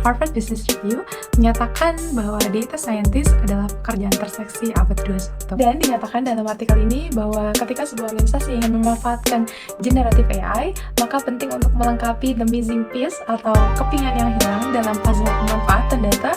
Harvard Business Review menyatakan bahwa data scientist adalah pekerjaan terseksi abad 21. Dan dinyatakan dalam artikel ini bahwa ketika sebuah organisasi ingin memanfaatkan generative AI, maka penting untuk melengkapi the missing piece atau kepingan yang hilang dalam puzzle pemanfaatan data.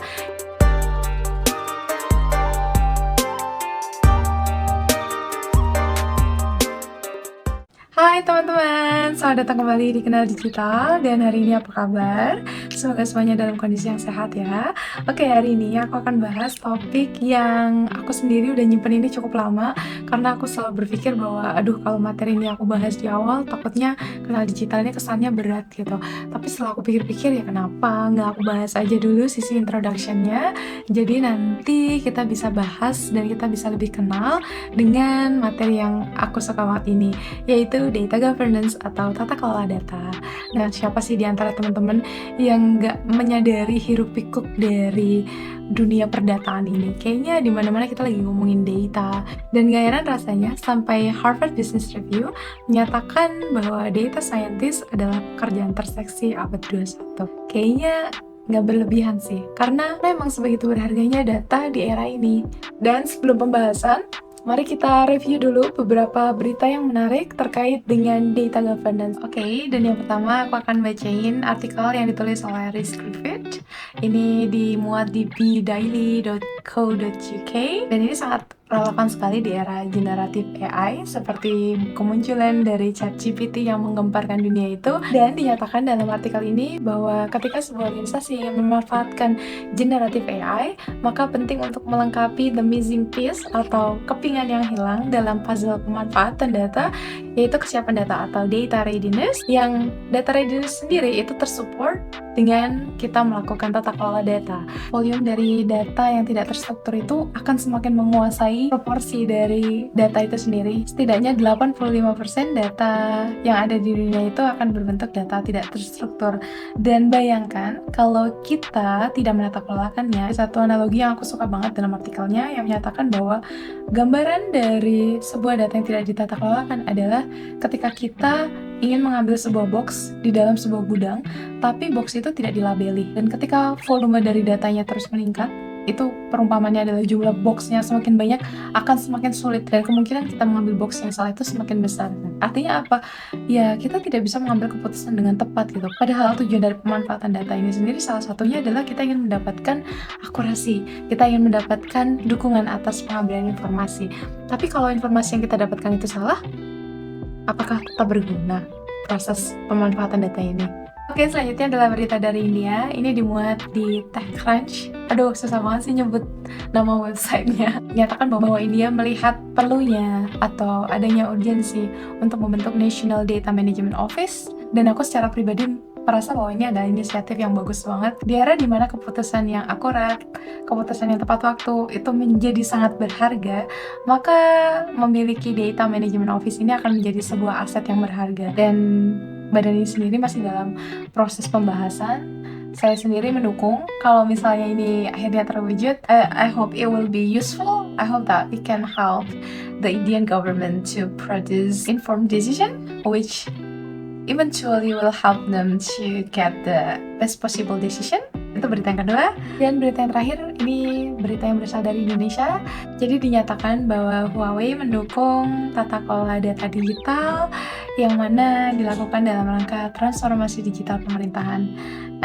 Hai teman-teman, selamat datang kembali di Kenal Digital. Dan hari ini apa kabar? Semoga semuanya dalam kondisi yang sehat ya. Oke, hari ini aku akan bahas topik yang aku sendiri udah nyimpen ini cukup lama, karena aku selalu berpikir bahwa kalau materi ini aku bahas di awal, takutnya Kenal Digital ini kesannya berat gitu. Tapi setelah aku pikir-pikir, ya kenapa nggak aku bahas aja dulu sisi introduction-nya. Jadi nanti kita bisa bahas dan kita bisa lebih kenal dengan materi yang aku suka banget ini, yaitu data governance atau tata kelola data. Nah, siapa sih di antara teman-teman yang nggak menyadari hiruk pikuk dari dunia perdataan ini? Kayaknya di mana-mana kita lagi ngomongin data. Dan gak heran rasanya sampai Harvard Business Review menyatakan bahwa data scientist adalah pekerjaan terseksi abad 21. Kayaknya nggak berlebihan sih, karena memang sebegitu berharganya data di era ini. Dan sebelum pembahasan, mari kita review dulu beberapa berita yang menarik terkait dengan data governance. Oke, dan yang pertama aku akan bacain artikel yang ditulis oleh Rhys Griffith. Ini dimuat di bdaily.co.uk dan ini sangat relevan sekali di era generatif AI seperti kemunculan dari ChatGPT yang menggemparkan dunia itu. Dan dinyatakan dalam artikel ini bahwa ketika sebuah organisasi yang memanfaatkan generatif AI, maka penting untuk melengkapi the missing piece atau kepingan yang hilang dalam puzzle pemanfaatan data, yaitu kesiapan data atau data readiness. Yang data readiness sendiri itu tersupport dengan kita melakukan tata kelola data. Volume dari data yang tidak terstruktur itu akan semakin menguasai proporsi dari data itu sendiri. Setidaknya 85% data yang ada di dunia itu akan berbentuk data tidak terstruktur. Dan bayangkan kalau kita tidak menata kelolakannya. Satu analogi yang aku suka banget dalam artikelnya yang menyatakan bahwa gambaran dari sebuah data yang tidak ditata kelolakan adalah ketika kita ingin mengambil sebuah box di dalam sebuah gudang, tapi box itu tidak dilabeli. Dan ketika volume dari datanya terus meningkat, itu perumpamannya adalah jumlah boxnya semakin banyak akan semakin sulit, dan kemungkinan kita mengambil box yang salah itu semakin besar. Artinya apa? Ya, kita tidak bisa mengambil keputusan dengan tepat gitu. Padahal tujuan dari pemanfaatan data ini sendiri salah satunya adalah kita ingin mendapatkan akurasi, kita ingin mendapatkan dukungan atas pengambilan informasi. Tapi kalau informasi yang kita dapatkan itu salah, apakah tetap berguna proses pemanfaatan data ini? Oke, selanjutnya adalah berita dari India. Ini dimuat di TechCrunch. Aduh, susah banget sih nyebut nama websitenya. Menyatakan bahwa India melihat perlunya atau adanya urgensi untuk membentuk National Data Management Office. Dan aku secara pribadi merasa bahwa ini adalah inisiatif yang bagus banget. Di era dimana keputusan yang akurat, keputusan yang tepat waktu itu menjadi sangat berharga, maka memiliki Data Management Office ini akan menjadi sebuah aset yang berharga. Dan badan ini sendiri masih dalam proses pembahasan. Saya sendiri mendukung kalau misalnya ini akhirnya terwujud. I hope it will be useful. I hope that it can help the Indian government to produce informed decision, which eventually will help them to get the best possible decision. Itu berita yang kedua. Dan berita yang terakhir, ini berita yang berasal dari Indonesia. Jadi dinyatakan bahwa Huawei mendukung tata kelola data digital yang mana dilakukan dalam rangka transformasi digital pemerintahan.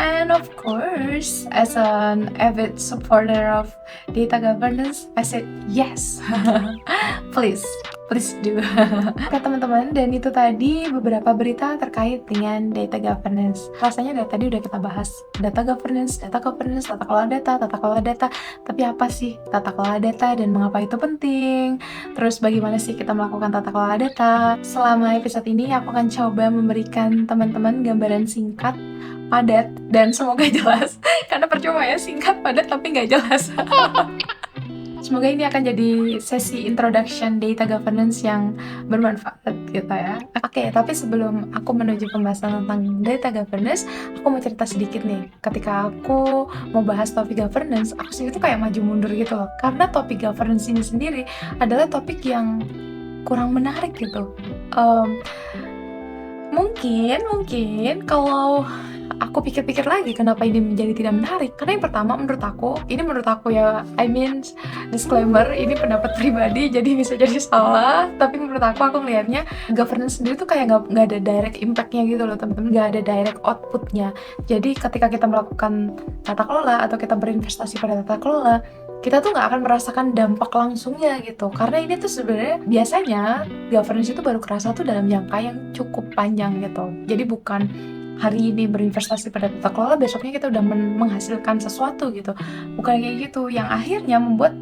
And of course, as an avid supporter of data governance, I said yes. Please do. Oke teman-teman, dan itu tadi beberapa berita terkait dengan data governance. Rasanya dari tadi udah kita bahas data governance, tata kelola data. Tapi apa sih tata kelola data dan mengapa itu penting? Terus bagaimana sih kita melakukan tata kelola data? Selama episode ini aku akan coba memberikan teman-teman gambaran singkat, padat, dan semoga jelas. Karena percuma ya singkat, padat, tapi nggak jelas. Semoga ini akan jadi sesi introduction data governance yang bermanfaat gitu ya. Oke, tapi sebelum aku menuju pembahasan tentang data governance, aku mau cerita sedikit nih. Ketika aku mau bahas topik governance, aku sendiri tuh kayak maju mundur gitu loh. Karena topik governance ini sendiri adalah topik yang kurang menarik gitu. Mungkin kalau aku pikir-pikir lagi kenapa ini menjadi tidak menarik. Karena yang pertama menurut aku ya, I mean disclaimer, ini pendapat pribadi jadi bisa jadi salah. Tapi menurut aku ngelihatnya governance sendiri tuh kayak nggak ada direct impact-nya gitu loh teman-teman, nggak ada direct output-nya. Jadi ketika kita melakukan tata kelola atau kita berinvestasi pada tata kelola, kita tuh nggak akan merasakan dampak langsungnya gitu. Karena ini tuh sebenarnya biasanya governance itu baru kerasa tuh dalam jangka yang cukup panjang gitu. Jadi bukan hari ini berinvestasi pada tata kelola, besoknya kita udah menghasilkan sesuatu gitu. Bukan kayak gitu, yang akhirnya membuat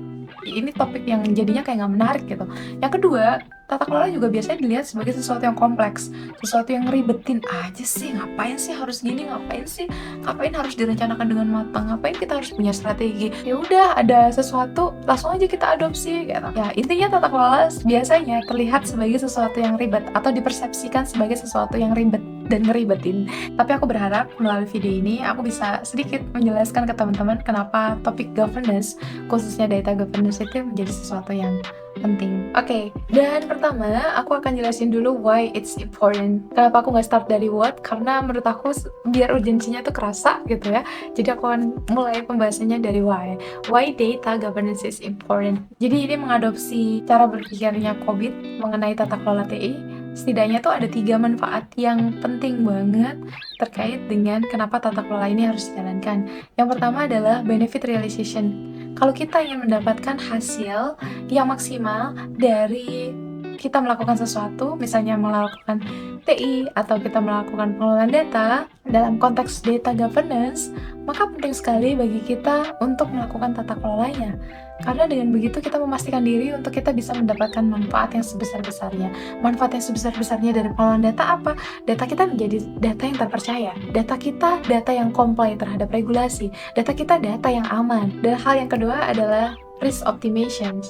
ini topik yang jadinya kayak nggak menarik gitu. Yang kedua, tata kelola juga biasanya dilihat sebagai sesuatu yang kompleks, sesuatu yang ngeribetin aja sih, ngapain sih harus gini, ngapain harus direncanakan dengan matang, ngapain kita harus punya strategi. Ya udah, ada sesuatu langsung aja kita adopsi gitu. Ya intinya tata kelola biasanya terlihat sebagai sesuatu yang ribet atau dipersepsikan sebagai sesuatu yang ribet dan ngeribetin. Tapi aku berharap melalui video ini aku bisa sedikit menjelaskan ke teman-teman kenapa topik governance, khususnya data governance itu menjadi sesuatu yang penting. Oke, dan pertama aku akan jelasin dulu why it's important. Kenapa aku nggak start dari what? Karena menurut aku biar urgensinya tuh kerasa gitu ya. Jadi aku akan mulai pembahasannya dari why. Why data governance is important. Jadi ini mengadopsi cara berpikirnya COVID mengenai tata kelola TI. Setidaknya tuh ada 3 manfaat yang penting banget terkait dengan kenapa tata kelola ini harus dijalankan. Yang pertama adalah benefit realization. Kalau kita ingin mendapatkan hasil yang maksimal dari kita melakukan sesuatu, misalnya melakukan TI atau kita melakukan pengelolaan data dalam konteks data governance, maka penting sekali bagi kita untuk melakukan tata kelolanya. Karena dengan begitu kita memastikan diri untuk kita bisa mendapatkan manfaat yang sebesar-besarnya. Manfaat yang sebesar-besarnya dari pengelolaan data apa? Data kita menjadi data yang terpercaya. Data kita data yang comply terhadap regulasi. Data kita data yang aman. Dan hal yang kedua adalah risk optimization.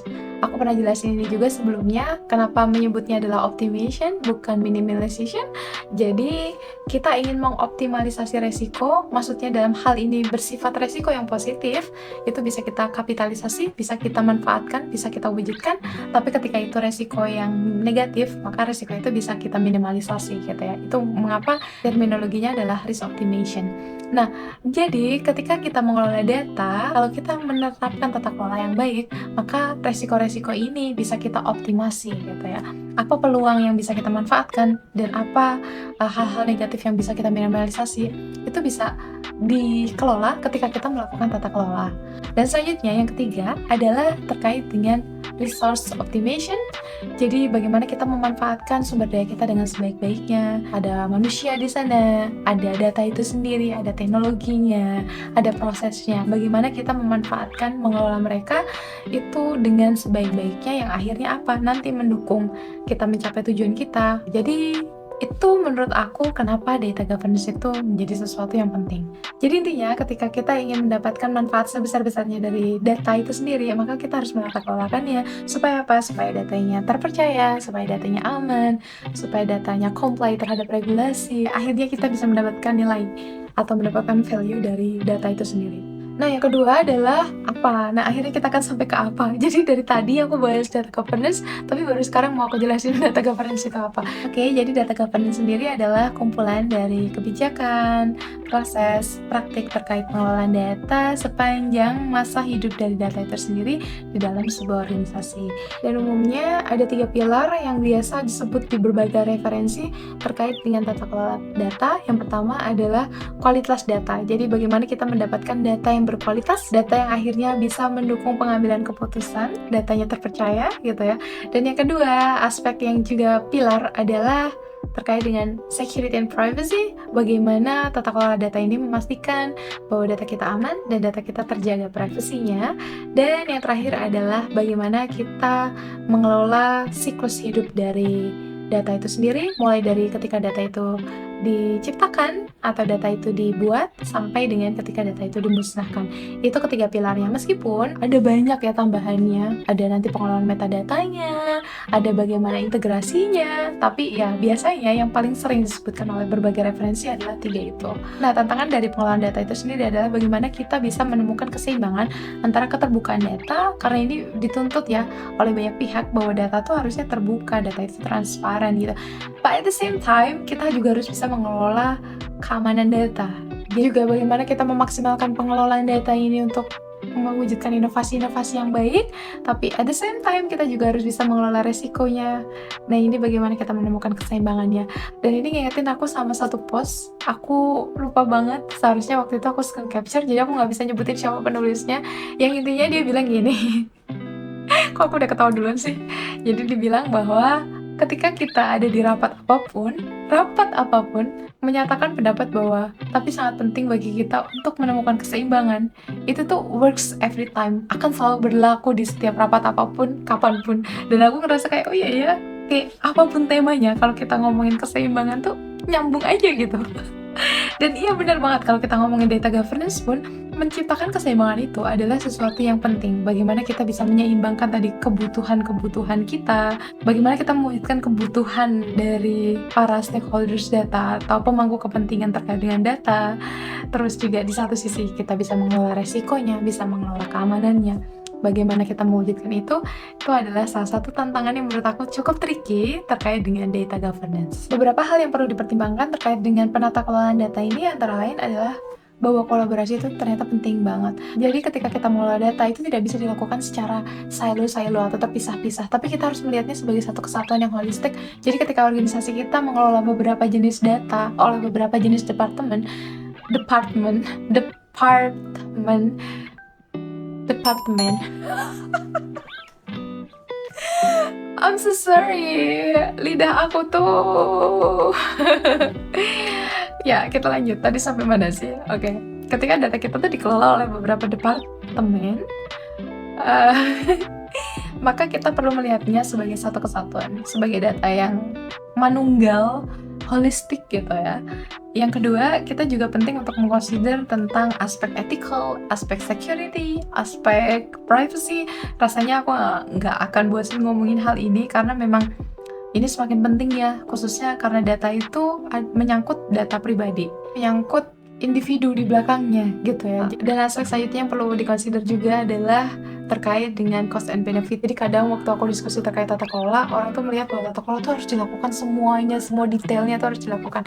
Aku pernah jelasin ini juga sebelumnya, kenapa menyebutnya adalah optimization, bukan minimization. Jadi, kita ingin mengoptimalisasi resiko, maksudnya dalam hal ini bersifat resiko yang positif, itu bisa kita kapitalisasi, bisa kita manfaatkan, bisa kita wujudkan, tapi ketika itu resiko yang negatif, maka resiko itu bisa kita minimalisasi gitu ya. Itu mengapa terminologinya adalah risk optimization. Nah, jadi ketika kita mengelola data, kalau kita menetapkan tata kelola yang baik, maka resiko-resiko ini bisa kita optimasi gitu ya. Apa peluang yang bisa kita manfaatkan dan apa hal-hal negatif yang bisa kita minimalisasi, itu bisa dikelola ketika kita melakukan tata kelola. Dan selanjutnya yang ketiga adalah terkait dengan resource optimization. Jadi bagaimana kita memanfaatkan sumber daya kita dengan sebaik-baiknya. Ada manusia di sana, ada data itu sendiri, ada teknologinya, ada prosesnya. Bagaimana kita memanfaatkan, mengelola mereka itu dengan sebaik-baiknya yang akhirnya apa? Nanti mendukung kita mencapai tujuan kita. Jadi itu menurut aku kenapa data governance itu menjadi sesuatu yang penting. Jadi intinya ketika kita ingin mendapatkan manfaat sebesar-besarnya dari data itu sendiri, maka kita harus menata kelolakannya. Supaya apa? Supaya datanya terpercaya, supaya datanya aman, supaya datanya comply terhadap regulasi. Akhirnya kita bisa mendapatkan nilai atau mendapatkan value dari data itu sendiri. Nah, yang kedua adalah apa? Nah, akhirnya kita akan sampai ke apa? Jadi dari tadi aku bahas data governance, tapi baru sekarang mau aku jelasin data governance itu apa. Oke, jadi data governance sendiri adalah kumpulan dari kebijakan, proses, praktik terkait pengelolaan data sepanjang masa hidup dari data itu sendiri di dalam sebuah organisasi. Dan umumnya ada 3 pilar yang biasa disebut di berbagai referensi terkait dengan tata kelola data. Yang pertama adalah kualitas data. Jadi bagaimana kita mendapatkan data yang berkualitas, data yang akhirnya bisa mendukung pengambilan keputusan, datanya terpercaya gitu ya. Dan yang kedua, aspek yang juga pilar adalah terkait dengan security and privacy, bagaimana tata kelola data ini memastikan bahwa data kita aman dan data kita terjaga privasinya. Dan yang terakhir adalah bagaimana kita mengelola siklus hidup dari data itu sendiri, mulai dari ketika data itu diciptakan atau data itu dibuat sampai dengan ketika data itu dimusnahkan. Itu ketiga pilarnya, meskipun ada banyak ya tambahannya, ada nanti pengelolaan metadatanya, ada bagaimana integrasinya, tapi ya biasanya yang paling sering disebutkan oleh berbagai referensi adalah 3 itu. Nah, tantangan dari pengelolaan data itu sendiri adalah bagaimana kita bisa menemukan keseimbangan antara keterbukaan data, karena ini dituntut ya oleh banyak pihak bahwa data tuh harusnya terbuka, data itu transparan gitu. But at the same time, kita juga harus bisa mengelola keamanan data. Juga bagaimana kita memaksimalkan pengelolaan data ini untuk mewujudkan inovasi-inovasi yang baik, tapi at the same time kita juga harus bisa mengelola resikonya. Nah, ini bagaimana kita menemukan keseimbangannya. Dan ini ngingetin aku sama satu post, aku lupa banget, seharusnya waktu itu aku screen capture, jadi aku nggak bisa nyebutin siapa penulisnya. Yang intinya dia bilang gini, kok aku udah ketawa duluan sih? Jadi dibilang bahwa ketika kita ada di rapat apapun menyatakan pendapat bahwa tapi sangat penting bagi kita untuk menemukan keseimbangan. Itu tuh works every time, akan selalu berlaku di setiap rapat apapun, kapanpun. Dan aku ngerasa kayak, oh iya ya, kayak apapun temanya, kalau kita ngomongin keseimbangan tuh nyambung aja gitu. Dan iya benar banget, kalau kita ngomongin data governance pun, menciptakan keseimbangan itu adalah sesuatu yang penting. Bagaimana kita bisa menyeimbangkan tadi kebutuhan-kebutuhan kita, bagaimana kita mewujudkan kebutuhan dari para stakeholders data atau pemangku kepentingan terkait dengan data. Terus juga di satu sisi kita bisa mengelola resikonya, bisa mengelola keamanannya. Bagaimana kita mewujudkan itu adalah salah satu tantangan yang menurut aku cukup tricky terkait dengan data governance. Beberapa hal yang perlu dipertimbangkan terkait dengan penata kelolaan data ini antara lain adalah bahwa kolaborasi itu ternyata penting banget. Jadi ketika kita mengelola data itu tidak bisa dilakukan secara silo-silo atau terpisah-pisah, tapi kita harus melihatnya sebagai satu kesatuan yang holistik. Jadi ketika organisasi kita mengelola beberapa jenis data oleh beberapa jenis departemen, I'm so sorry, lidah aku tuh. Ya, kita lanjut. Tadi sampai mana sih? Oke. Ketika data kita tuh dikelola oleh beberapa departemen, eh, maka kita perlu melihatnya sebagai satu kesatuan, sebagai data yang manunggal, holistik gitu ya. Yang kedua, kita juga penting untuk mengconsider tentang aspek ethical, aspek security, aspek privacy. Rasanya aku nggak akan bosan ngomongin hal ini karena memang ini semakin penting ya, khususnya karena data itu menyangkut data pribadi, menyangkut individu di belakangnya gitu ya. Dan aspek selanjutnya yang perlu dikonsider juga adalah terkait dengan cost and benefit. Jadi kadang waktu aku diskusi terkait tata kelola, orang tuh melihat bahwa tata kelola tuh harus dilakukan semuanya, semua detailnya tuh harus dilakukan.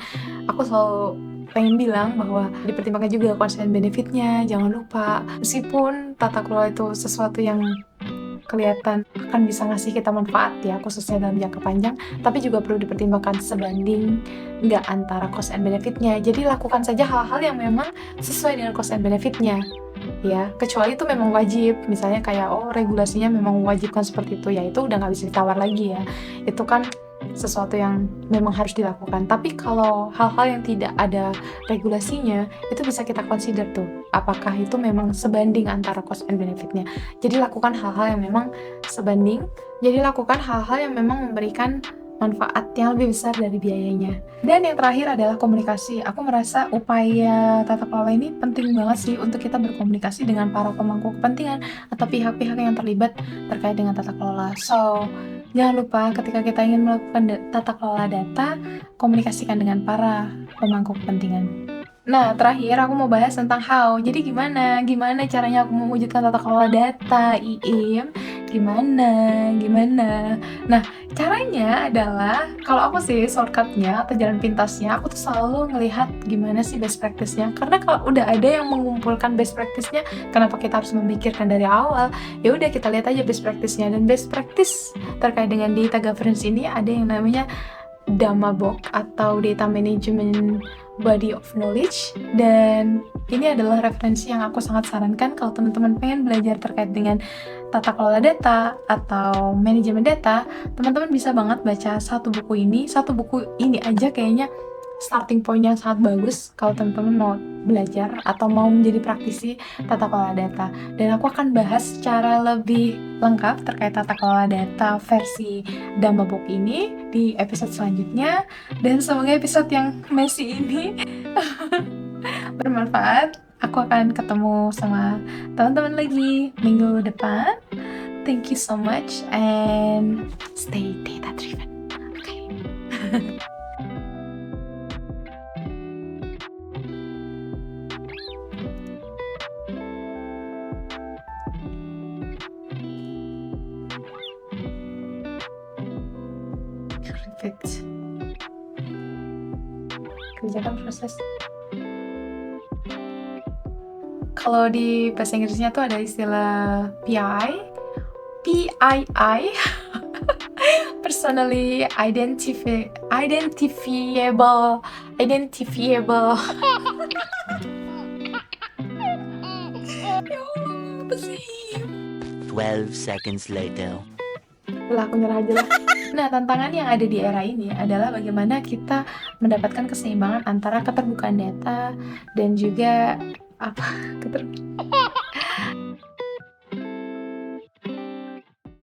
Aku selalu pengen bilang bahwa dipertimbangkan juga cost and benefitnya, jangan lupa. Meskipun tata kelola itu sesuatu yang kelihatan akan bisa ngasih kita manfaat ya, khususnya dalam jangka panjang, tapi juga perlu dipertimbangkan sebanding nggak antara cost and benefitnya. Jadi lakukan saja hal-hal yang memang sesuai dengan cost and benefitnya ya, kecuali itu memang wajib, misalnya kayak regulasinya memang mewajibkan seperti itu, ya itu udah nggak bisa ditawar lagi ya, itu kan sesuatu yang memang harus dilakukan. Tapi kalau hal-hal yang tidak ada regulasinya, itu bisa kita consider tuh, apakah itu memang sebanding antara cost and benefitnya. Jadi lakukan hal-hal yang memang sebanding, jadi lakukan hal-hal yang memang memberikan manfaat yang lebih besar dari biayanya. Dan yang terakhir adalah komunikasi. Aku merasa upaya tata kelola ini penting banget sih untuk kita berkomunikasi dengan para pemangku kepentingan atau pihak-pihak yang terlibat terkait dengan tata kelola. So, jangan lupa ketika kita ingin melakukan tata kelola data, komunikasikan dengan para pemangku kepentingan. Nah, terakhir aku mau bahas tentang how. Jadi gimana caranya aku mewujudkan tata kelola data, IIM? Gimana? Nah, caranya adalah, kalau aku sih shortcutnya atau jalan pintasnya, aku tuh selalu ngelihat gimana sih best practice-nya. Karena kalau udah ada yang mengumpulkan best practice-nya, kenapa kita harus memikirkan dari awal? Ya udah kita lihat aja best practice-nya. Dan best practice terkait dengan data governance ini ada yang namanya DAMABOK atau Data Management Body of Knowledge, dan ini adalah referensi yang aku sangat sarankan kalau teman-teman pengen belajar terkait dengan tata kelola data atau manajemen data. Teman-teman bisa banget baca satu buku ini aja kayaknya starting point yang sangat bagus kalau teman-teman mau belajar atau mau menjadi praktisi tata kelola data. Dan aku akan bahas secara lebih lengkap terkait tata kelola data versi DAMABOK ini di episode selanjutnya. Dan semoga episode yang messy ini bermanfaat. Aku akan ketemu sama teman-teman lagi minggu depan. Thank you so much and stay data driven. Okay. Perfect. Kerjakan proses Kalau di bahasa Inggrisnya tuh ada istilah PII, personally identifiable. Ya Allah, apa sih? 12 seconds later. Lah, aku nyerah aja lah. Nah, tantangan yang ada di era ini adalah bagaimana kita mendapatkan keseimbangan antara keterbukaan data dan juga apa?